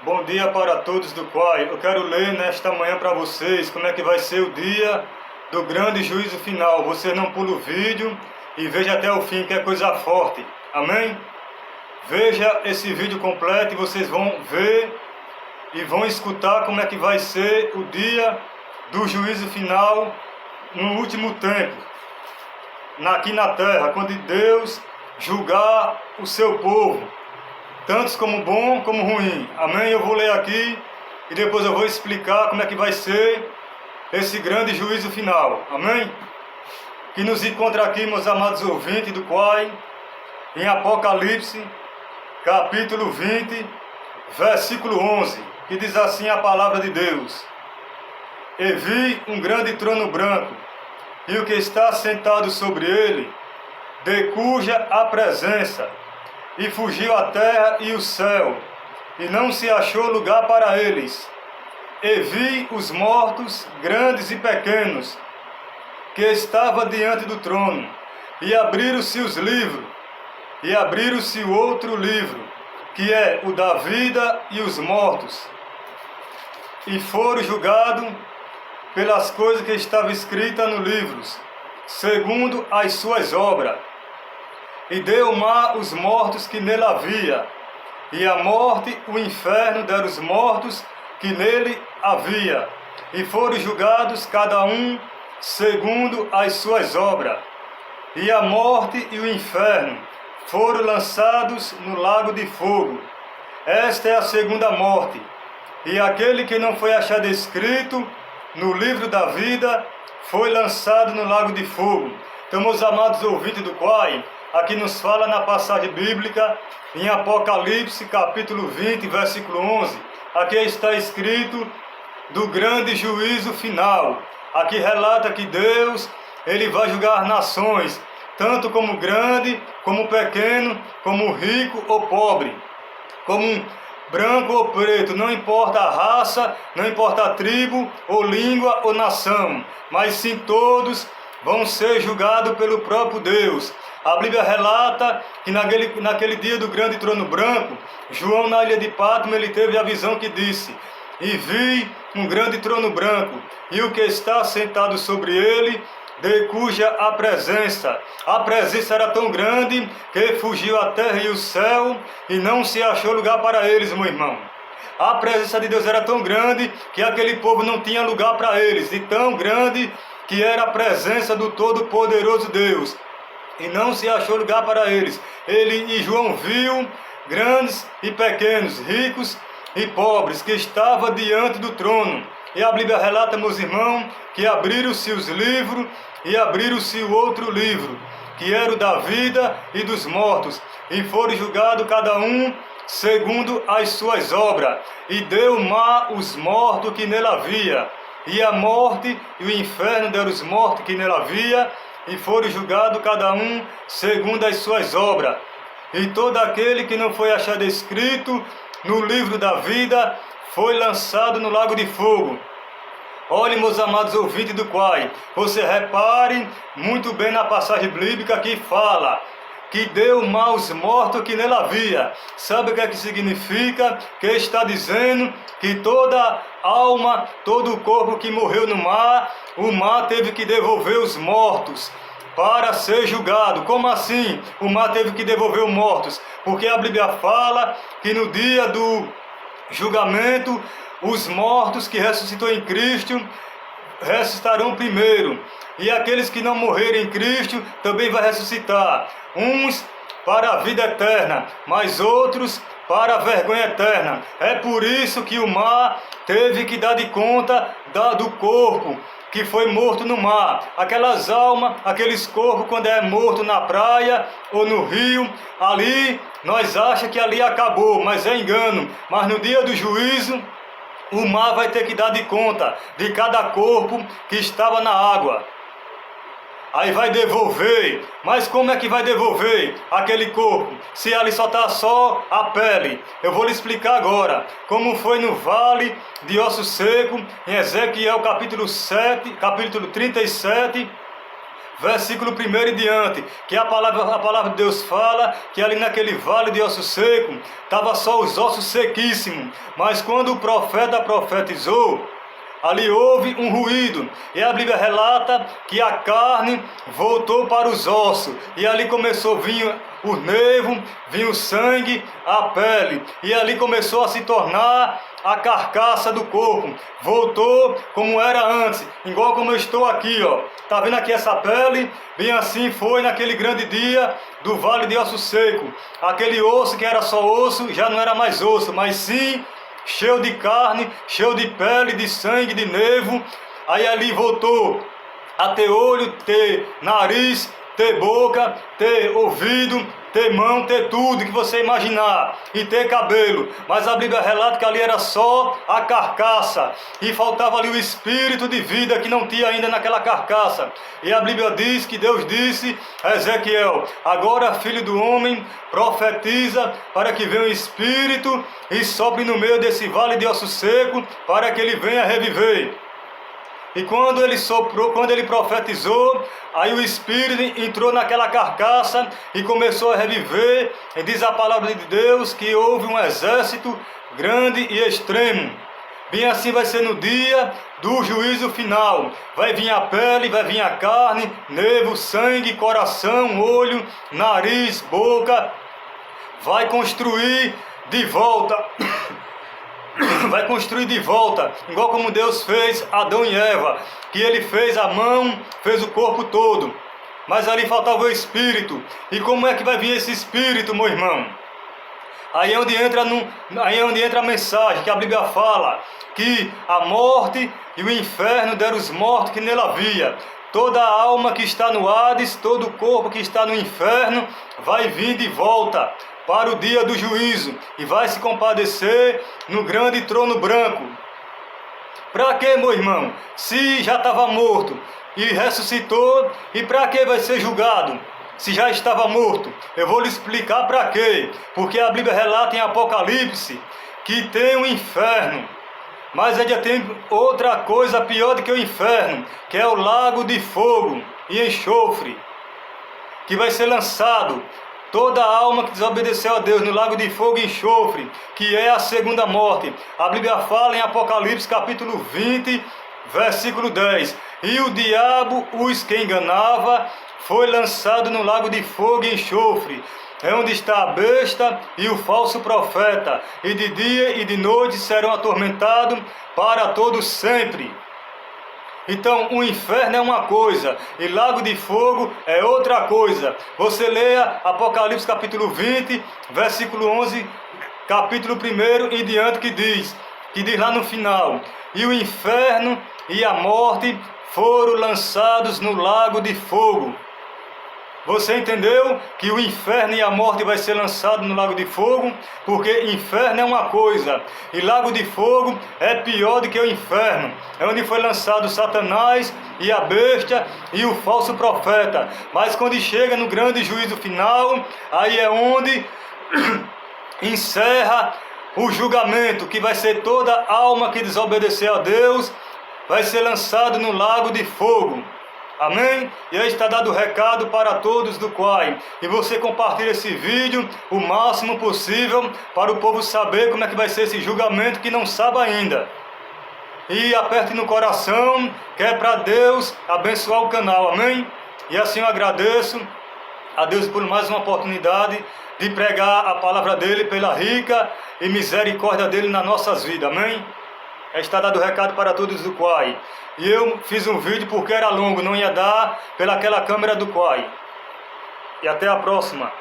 Bom dia para todos, do qual eu quero ler nesta manhã para vocês como é que vai ser o dia do grande juízo final. Você não pula o vídeo e veja até o fim, que é coisa forte. Amém? Veja esse vídeo completo e vocês vão ver e vão escutar como é que vai ser o dia do juízo final no último tempo, aqui na terra, quando Deus julgar o seu povo, tantos como bom como ruim. Amém? Eu vou ler aqui e depois eu vou explicar como é que vai ser esse grande juízo final. Amém? Que nos encontra aqui, meus amados ouvintes, do qual em Apocalipse, capítulo 20, versículo 11, que diz assim a palavra de Deus: E vi um grande trono branco, e o que está sentado sobre ele, de cuja a presença, e fugiu a terra e o céu, e não se achou lugar para eles. E vi os mortos, grandes e pequenos, que estavam diante do trono, e abriram-se os livros, e abriram-se o outro livro, que é o da vida, e os mortos, e foram julgados pelas coisas que estavam escritas no livro, segundo as suas obras. E deu o mar os mortos que nele havia, e a morte, o inferno, deram os mortos que nele havia, e foram julgados cada um segundo as suas obras. E a morte e o inferno foram lançados no lago de fogo. Esta é a segunda morte. E aquele que não foi achado escrito no livro da vida foi lançado no lago de fogo. Então, meus amados ouvintes, do qual aqui nos fala na passagem bíblica, em Apocalipse, capítulo 20, versículo 11. Aqui está escrito do grande juízo final. Aqui relata que Deus, ele vai julgar nações, tanto como grande, como pequeno, como rico ou pobre, como branco ou preto, não importa a raça, não importa a tribo, ou língua, ou nação, mas sim todos vão ser julgados pelo próprio Deus. A Bíblia relata que naquele dia do grande trono branco, João, na ilha de Patmos, ele teve a visão que disse: E vi um grande trono branco, e o que está sentado sobre ele, de cuja a presença era tão grande, que fugiu a terra e o céu, e não se achou lugar para eles, meu irmão. A presença de Deus era tão grande, que aquele povo não tinha lugar para eles, e tão grande que era a presença do Todo-Poderoso Deus, e não se achou lugar para eles. E João viu grandes e pequenos, ricos e pobres, que estavam diante do trono. E a Bíblia relata, meus irmãos, que abriram-se os livros, e abriram-se o outro livro, que era o da vida e dos mortos, e foram julgados cada um segundo as suas obras. E deu o mar os mortos que nele havia, e a morte e o inferno deram os mortos que nele havia, e foram julgados cada um segundo as suas obras. E todo aquele que não foi achado escrito no livro da vida foi lançado no lago de fogo. Olhe, meus amados ouvintes, do qual você repare muito bem na passagem bíblica que fala que deu mal os mortos que nele havia. Sabe o que é que significa? Que está dizendo que toda alma, todo o corpo que morreu no mar, o mar teve que devolver os mortos para ser julgado. Como assim o mar teve que devolver os mortos? Porque a Bíblia fala que no dia do julgamento, os mortos que ressuscitou em Cristo ressuscitarão primeiro, e aqueles que não morrerem em Cristo também vai ressuscitar, uns para a vida eterna, mas outros para a vergonha eterna. É por isso que o mar teve que dar de conta do corpo que foi morto no mar. Aquelas almas, aqueles corpos, quando é morto na praia ou no rio, ali nós achamos que ali acabou, mas é engano. Mas no dia do juízo, o mar vai ter que dar de conta de cada corpo que estava na água. Aí vai devolver. Mas como é que vai devolver aquele corpo, se ali só está só a pele? Eu vou lhe explicar agora como foi no vale de ossos secos, em Ezequiel capítulo 37, versículo 1 e diante, que a palavra de Deus fala que ali naquele vale de ossos secos, estava só os ossos sequíssimos, mas quando o profeta profetizou, ali houve um ruído, e a Bíblia relata que a carne voltou para os ossos, e ali começou a vir o nervo, vinha o sangue, a pele, e ali começou a se tornar a carcaça do corpo, voltou como era antes, igual como eu estou aqui, ó. Tá vendo aqui essa pele? Bem assim foi naquele grande dia do vale de osso seco. Aquele osso que era só osso, já não era mais osso, mas sim cheio de carne, cheio de pele, de sangue, de nervo. Aí ali voltou a ter olho, ter nariz, ter boca, ter ouvido, ter mão, ter tudo que você imaginar, e ter cabelo. Mas a Bíblia relata que ali era só a carcaça, e faltava ali o espírito de vida que não tinha ainda naquela carcaça. E a Bíblia diz que Deus disse a Ezequiel: agora, filho do homem, profetiza para que venha o espírito e sopre no meio desse vale de osso seco, para que ele venha reviver. E quando ele soprou, quando ele profetizou, aí o Espírito entrou naquela carcaça e começou a reviver. E diz a palavra de Deus que houve um exército grande e extremo. Bem assim vai ser no dia do juízo final. Vai vir a pele, vai vir a carne, nervo, sangue, coração, olho, nariz, boca. Vai construir de volta. Vai construir de volta, igual como Deus fez Adão e Eva, que ele fez a mão, fez o corpo todo, mas ali faltava o espírito. E como é que vai vir esse espírito, meu irmão? Aí é onde entra a mensagem que a Bíblia fala, que a morte e o inferno deram os mortos que nele havia. Toda a alma que está no Hades, todo o corpo que está no inferno, vai vir de volta para o dia do juízo, e vai se compadecer no grande trono branco. Para que, meu irmão? Se já estava morto e ressuscitou, e para que vai ser julgado? Se já estava morto. Eu vou lhe explicar para quê. Porque a Bíblia relata em Apocalipse que tem um inferno, mas ainda tem outra coisa pior do que o inferno, que é o lago de fogo e enxofre, que vai ser lançado toda a alma que desobedeceu a Deus no lago de fogo e enxofre, que é a segunda morte. A Bíblia fala em Apocalipse capítulo 20, versículo 10. E o diabo, os que enganava, foi lançado no lago de fogo e enxofre, é onde está a besta e o falso profeta, e de dia e de noite serão atormentados para todo sempre. Então, o inferno é uma coisa, e lago de fogo é outra coisa. Você leia Apocalipse capítulo 20, versículo 11, capítulo 1 em diante, que diz lá no final: e o inferno e a morte foram lançados no lago de fogo. Você entendeu que o inferno e a morte vai ser lançado no lago de fogo? Porque inferno é uma coisa, e lago de fogo é pior do que o inferno. É onde foi lançado Satanás e a besta e o falso profeta. Mas quando chega no grande juízo final, aí é onde encerra o julgamento, que vai ser toda alma que desobedeceu a Deus, vai ser lançado no lago de fogo. Amém? E aí está dado o recado para todos do Quai. E você compartilha esse vídeo o máximo possível para o povo saber como é que vai ser esse julgamento, que não sabe ainda. E aperte no coração, que é para Deus abençoar o canal. Amém? E assim eu agradeço a Deus por mais uma oportunidade de pregar a palavra dele, pela rica e misericórdia dele nas nossas vidas. Amém? Está dado o recado para todos do Quai. E eu fiz um vídeo porque era longo, não ia dar pelaquela câmera do Quai. E até a próxima.